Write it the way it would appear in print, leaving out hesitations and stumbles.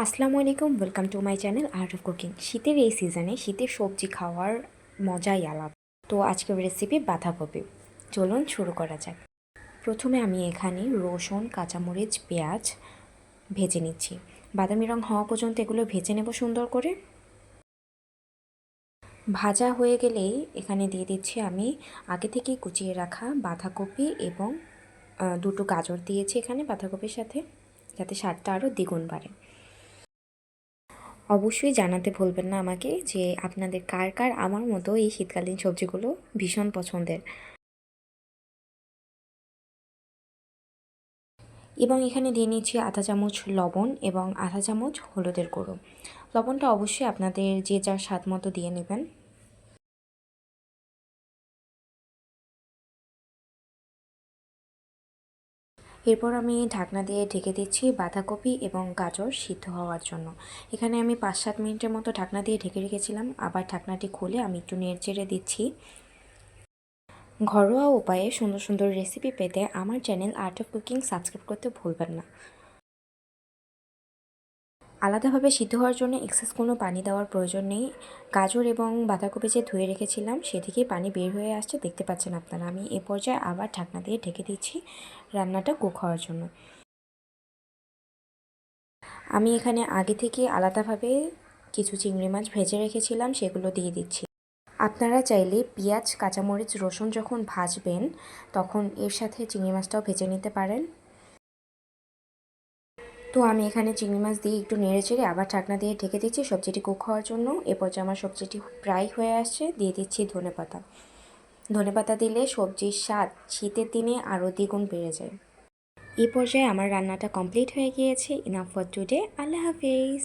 আসসালামু আলাইকুম, welcome to my channel art of cooking. শীতের এই সিজনে শীতের সবজি খাওয়ার মজাই আলাদা। তো আজকের রেসিপি বাঁধাকপি। চলুন শুরু করা যাক। প্রথমে আমি এখানে রসুন, কাঁচামরিচ, পেঁয়াজ ভেজে নিচ্ছি। বাদামি রং হওয়া পর্যন্ত এগুলো ভেজে নেব সুন্দর করে। ভাজা হয়ে গেলেই এখানে দিয়ে দিচ্ছি আমি আগে থেকে কুচিয়ে রাখা বাঁধাকপি এবং দুটো গাজর দিয়েছি এখানে বাঁধাকপির সাথে, যাতে স্বাদটা আরও দ্বিগুণ বাড়ে। অবশ্যই জানাতে ভুলবেন না আমাকে যে আপনাদের কার কার আমার মতো এই শীতকালীন সবজিগুলো ভীষণ পছন্দের। এবং এখানে দিয়ে নিচ্ছি আধা চামচ লবণ এবং আধা চামচ হলুদের গুঁড়ো। লবণটা অবশ্যই আপনাদের যে যার স্বাদ মতো দিয়ে নেবেন। এরপর আমি ঢাকনা দিয়ে ঢেকে দিচ্ছি বাঁধাকপি এবং গাজর সিদ্ধ হওয়ার জন্য। এখানে আমি 5-7 মিনিটের মতো ঢাকনা দিয়ে ঢেকে রেখেছিলাম। আবার ঢাকনাটি খুলে আমি একটু নেড়েচেড়ে দিচ্ছি। ঘরোয়া উপায়ে সুন্দর সুন্দর রেসিপি পেতে আমার channel art of cooking subscribe করতে ভুলবেন না। আলাদাভাবে সিদ্ধ হওয়ার জন্য এক্সেস কোনো পানি দেওয়ার প্রয়োজন নেই। গাজর এবং বাঁধাকপি যে ধুয়ে রেখেছিলাম সেদিকেই পানি বের হয়ে আসছে, দেখতে পাচ্ছেন আপনারা। আমি এ পর্যায়ে আবার ঢাকনা দিয়ে ঢেকে দিচ্ছি রান্নাটা কুক হওয়ার জন্য। আমি এখানে আগে থেকে আলাদাভাবে কিছু চিংড়ি মাছ ভেজে রেখেছিলাম, সেগুলো দিয়ে দিচ্ছি। আপনারা চাইলে পেঁয়াজ, কাঁচামরিচ, রসুন যখন ভাজবেন তখন এর সাথে চিংড়ি মাছটাও ভেজে নিতে পারেন। তো আমি এখানে চিংড়ি মাছ দিয়ে একটু নেড়েচেড়ে আবার ঢাকনা দিয়ে ঢেকে দিচ্ছি সবজিটি কুক হওয়ার জন্য। এরপর যে আমার সবজিটি প্রায় হয়ে আসছে, দিয়ে দিচ্ছি ধনেপাতা। ধনেপাতা দিলে সবজির স্বাদ শীতের দিনে আরও দ্বিগুণ বেড়ে যায়। এই পর্যায়ে আমার রান্নাটা কমপ্লিট হয়ে গিয়েছে। Enough for today. আল্লাহ হাফেজ।